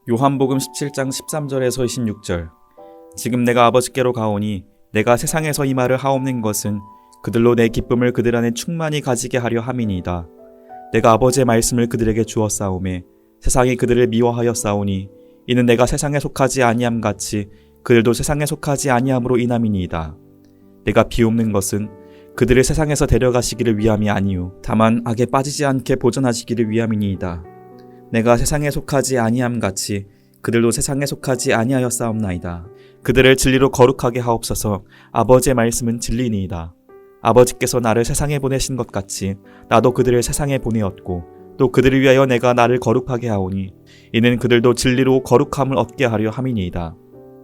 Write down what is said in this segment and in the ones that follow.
요한복음 17장 13절에서 26절. 지금 내가 아버지께로 가오니 내가 세상에서 이 말을 하옵는 것은 그들로 내 기쁨을 그들 안에 충만히 가지게 하려 함이니이다. 내가 아버지의 말씀을 그들에게 주었사오매 세상이 그들을 미워하였사오니 이는 내가 세상에 속하지 아니함 같이 그들도 세상에 속하지 아니함으로 인함이니이다. 내가 비옵는 것은 그들을 세상에서 데려가시기를 위함이 아니요 다만 악에 빠지지 않게 보전하시기를 위함이니이다. 내가 세상에 속하지 아니함 같이 그들도 세상에 속하지 아니하였사옵나이다. 그들을 진리로 거룩하게 하옵소서. 아버지의 말씀은 진리니이다. 아버지께서 나를 세상에 보내신 것 같이 나도 그들을 세상에 보내었고 또 그들을 위하여 내가 나를 거룩하게 하오니 이는 그들도 진리로 거룩함을 얻게 하려 함이니이다.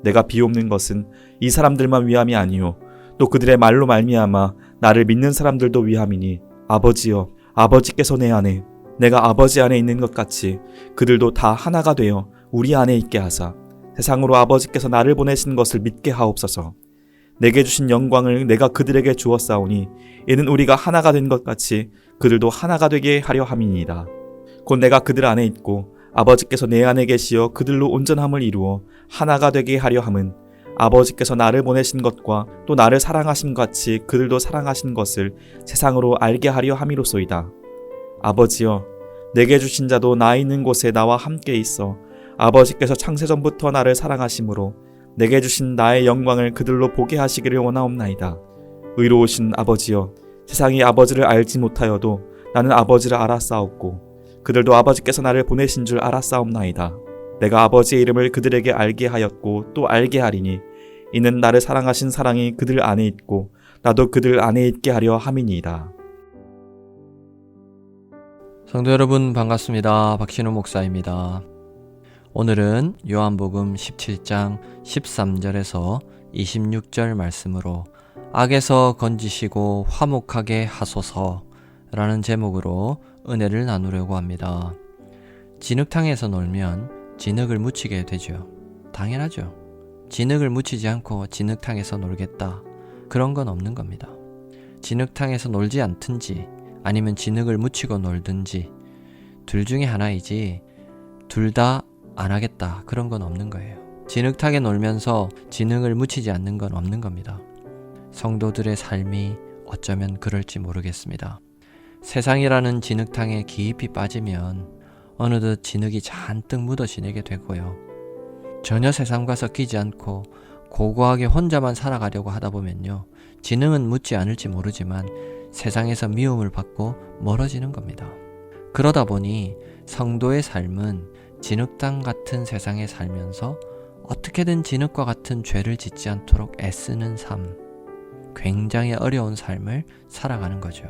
내가 비옵는 것은 이 사람들만 위함이 아니요 또 그들의 말로 말미암아 나를 믿는 사람들도 위함이니 아버지여, 아버지께서 내 안에 내가 아버지 안에 있는 것 같이 그들도 다 하나가 되어 우리 안에 있게 하사 세상으로 아버지께서 나를 보내신 것을 믿게 하옵소서. 내게 주신 영광을 내가 그들에게 주었사오니 이는 우리가 하나가 된 것 같이 그들도 하나가 되게 하려 함이니이다. 곧 내가 그들 안에 있고 아버지께서 내 안에 계시어 그들로 온전함을 이루어 하나가 되게 하려 함은 아버지께서 나를 보내신 것과 또 나를 사랑하신 같이 그들도 사랑하신 것을 세상으로 알게 하려 함이로소이다. 아버지여, 내게 주신 자도 나 있는 곳에 나와 함께 있어 아버지께서 창세전부터 나를 사랑하심으로 내게 주신 나의 영광을 그들로 보게 하시기를 원하옵나이다. 의로우신 아버지여, 세상이 아버지를 알지 못하여도 나는 아버지를 알았사옵고 그들도 아버지께서 나를 보내신 줄 알았사옵나이다. 내가 아버지의 이름을 그들에게 알게 하였고 또 알게 하리니 이는 나를 사랑하신 사랑이 그들 안에 있고 나도 그들 안에 있게 하려 함이니이다. 성도 여러분 반갑습니다. 박신우 목사입니다. 오늘은 요한복음 17장 13절에서 26절 말씀으로 악에서 건지시고 화목하게 하소서라는 제목으로 은혜를 나누려고 합니다. 진흙탕에서 놀면 진흙을 묻히게 되죠. 당연하죠. 진흙을 묻히지 않고 진흙탕에서 놀겠다. 그런 건 없는 겁니다. 진흙탕에서 놀지 않든지 아니면 진흙을 묻히고 놀든지 둘 중에 하나이지 둘 다 안 하겠다. 그런 건 없는 거예요. 진흙탕에 놀면서 진흙을 묻히지 않는 건 없는 겁니다. 성도들의 삶이 어쩌면 그럴지 모르겠습니다. 세상이라는 진흙탕에 깊이 빠지면 어느덧 진흙이 잔뜩 묻어 지내게 되고요. 전혀 세상과 섞이지 않고 고고하게 혼자만 살아가려고 하다 보면요. 진흙은 묻지 않을지 모르지만 세상에서 미움을 받고 멀어지는 겁니다. 그러다 보니 성도의 삶은 진흙탕 같은 세상에 살면서 어떻게든 진흙과 같은 죄를 짓지 않도록 애쓰는 삶, 굉장히 어려운 삶을 살아가는 거죠.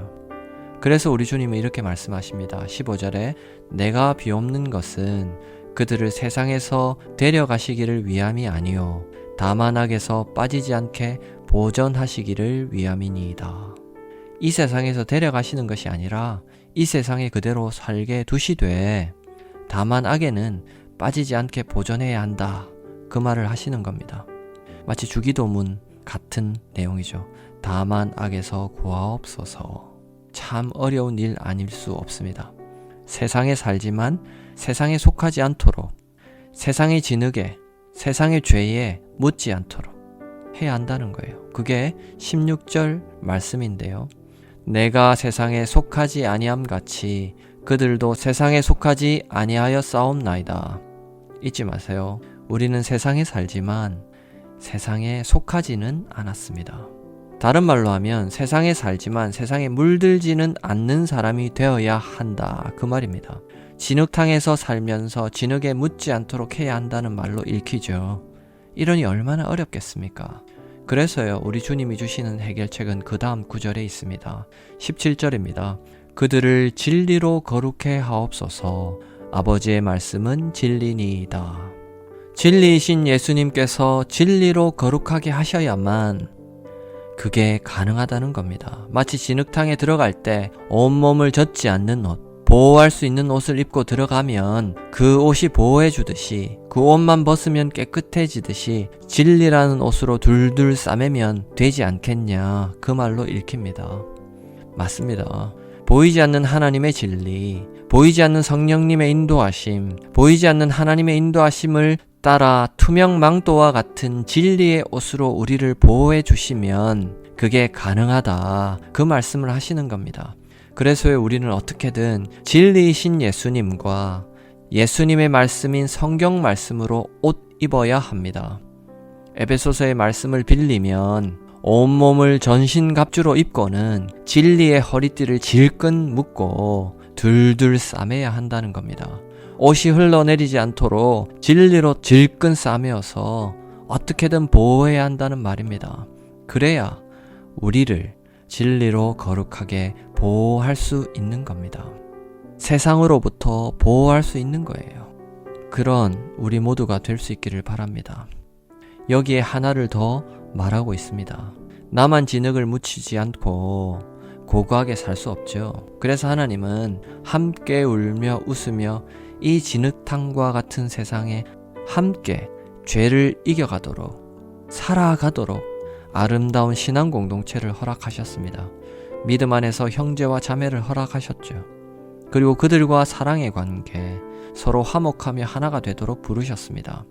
그래서 우리 주님은 이렇게 말씀하십니다. 15절에 내가 비옵는 것은 그들을 세상에서 데려가시기를 위함이 아니요 다만 악에서 빠지지 않게 보전하시기를 위함이니이다. 이 세상에서 데려가시는 것이 아니라 이 세상에 그대로 살게 두시되 다만 악에는 빠지지 않게 보전해야 한다. 그 말을 하시는 겁니다. 마치 주기도문 같은 내용이죠. 다만 악에서 구하옵소서. 참 어려운 일 아닐 수 없습니다. 세상에 살지만 세상에 속하지 않도록 세상의 진흙에 세상의 죄에 묻지 않도록 해야 한다는 거예요. 그게 16절 말씀인데요. 내가 세상에 속하지 아니함 같이 그들도 세상에 속하지 아니하였사옵나이다. 잊지 마세요. 우리는 세상에 살지만 세상에 속하지는 않았습니다. 다른 말로 하면 세상에 살지만 세상에 물들지는 않는 사람이 되어야 한다. 그 말입니다. 진흙탕에서 살면서 진흙에 묻지 않도록 해야 한다는 말로 읽히죠. 이러니 얼마나 어렵겠습니까? 그래서요, 우리 주님이 주시는 해결책은 그 다음 구절에 있습니다. 17절입니다. 그들을 진리로 거룩해 하옵소서. 아버지의 말씀은 진리니이다. 진리이신 예수님께서 진리로 거룩하게 하셔야만 그게 가능하다는 겁니다. 마치 진흙탕에 들어갈 때 온몸을 젖지 않는 옷, 보호할 수 있는 옷을 입고 들어가면 그 옷이 보호해 주듯이 그 옷만 벗으면 깨끗해지듯이 진리라는 옷으로 둘둘 싸매면 되지 않겠냐. 그 말로 읽힙니다. 맞습니다. 보이지 않는 하나님의 진리, 보이지 않는 성령님의 인도하심, 보이지 않는 하나님의 인도하심을 따라 투명 망토와 같은 진리의 옷으로 우리를 보호해 주시면 그게 가능하다. 그 말씀을 하시는 겁니다. 그래서 우리는 어떻게든 진리이신 예수님과 예수님의 말씀인 성경 말씀으로 옷 입어야 합니다. 에베소서의 말씀을 빌리면 온몸을 전신갑주로 입고는 진리의 허리띠를 질끈 묶고 둘둘 싸매야 한다는 겁니다. 옷이 흘러내리지 않도록 진리로 질끈 싸매어서 어떻게든 보호해야 한다는 말입니다. 그래야 우리를 진리로 거룩하게 보호할 수 있는 겁니다. 세상으로부터 보호할 수 있는 거예요. 그런 우리 모두가 될 수 있기를 바랍니다. 여기에 하나를 더 말하고 있습니다. 나만 진흙을 묻히지 않고 고고하게 살 수 없죠. 그래서 하나님은 함께 울며 웃으며 이 진흙탕과 같은 세상에 함께 죄를 이겨가도록 살아가도록 아름다운 신앙 공동체를 허락하셨습니다. 믿음 안에서 형제와 자매를 허락하셨죠. 그리고 그들과 사랑의 관계, 서로 화목하며 하나가 되도록 부르셨습니다.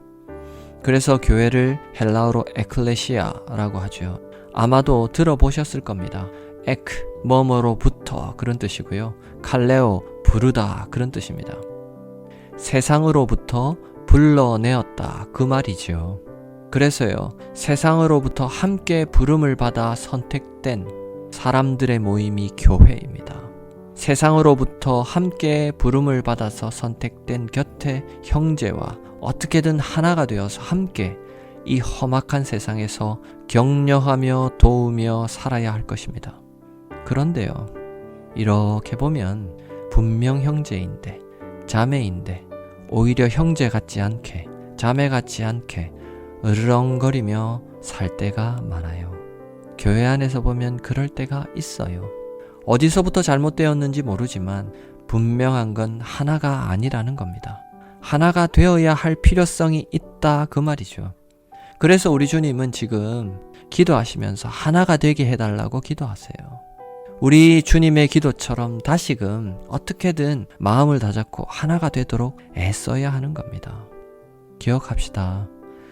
그래서 교회를 헬라어로 에클레시아라고 하죠. 아마도 들어보셨을 겁니다. 에크, 뭐뭐로부터 그런 뜻이고요. 칼레오, 부르다 그런 뜻입니다. 세상으로부터 불러내었다 그 말이죠. 그래서요, 세상으로부터 함께 부름을 받아 선택된 사람들의 모임이 교회입니다. 세상으로부터 함께 부름을 받아서 선택된 곁에 형제와 어떻게든 하나가 되어서 함께 이 험악한 세상에서 격려하며 도우며 살아야 할 것입니다. 그런데요, 이렇게 보면 분명 형제인데 자매인데 오히려 형제 같지 않게 자매 같지 않게 으르렁거리며 살 때가 많아요. 교회 안에서 보면 그럴 때가 있어요. 어디서부터 잘못되었는지 모르지만 분명한 건 하나가 아니라는 겁니다. 하나가 되어야 할 필요성이 있다 그 말이죠. 그래서 우리 주님은 지금 기도하시면서 하나가 되게 해달라고 기도하세요. 우리 주님의 기도처럼 다시금 어떻게든 마음을 다잡고 하나가 되도록 애써야 하는 겁니다. 기억합시다.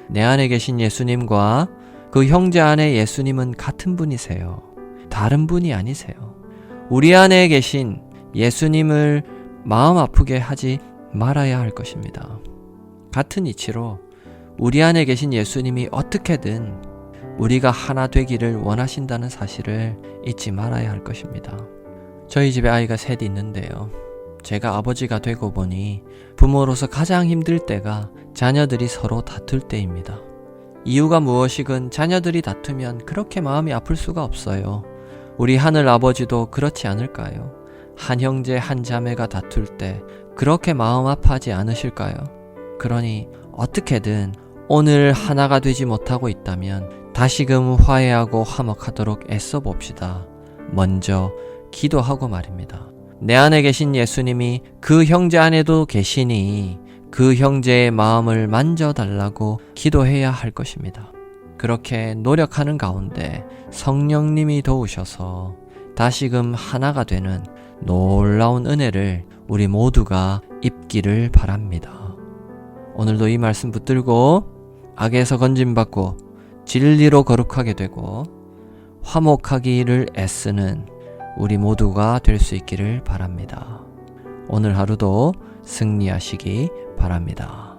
내 안에 계신 예수님과 그 형제 안에 예수님은 같은 분이세요. 다른 분이 아니세요. 우리 안에 계신 예수님을 마음 아프게 하지 말아야 할 것입니다. 같은 이치로 우리 안에 계신 예수님이 어떻게든 우리가 하나 되기를 원하신다는 사실을 잊지 말아야 할 것입니다. 저희 집에 아이가 셋 있는데요. 제가 아버지가 되고 보니 부모로서 가장 힘들 때가 자녀들이 서로 다툴 때입니다. 이유가 무엇이건 자녀들이 다투면 그렇게 마음이 아플 수가 없어요. 우리 하늘 아버지도 그렇지 않을까요? 한 형제 한 자매가 다툴 때 그렇게 마음 아파하지 않으실까요? 그러니 어떻게든 오늘 하나가 되지 못하고 있다면 다시금 화해하고 화목하도록 애써 봅시다. 먼저 기도하고 말입니다. 내 안에 계신 예수님이 그 형제 안에도 계시니 그 형제의 마음을 만져달라고 기도해야 할 것입니다. 그렇게 노력하는 가운데 성령님이 도우셔서 다시금 하나가 되는 놀라운 은혜를 우리 모두가 입기를 바랍니다. 오늘도 이 말씀 붙들고 악에서 건짐받고 진리로 거룩하게 되고 화목하기를 애쓰는 우리 모두가 될 수 있기를 바랍니다. 오늘 하루도 승리하시기 바랍니다.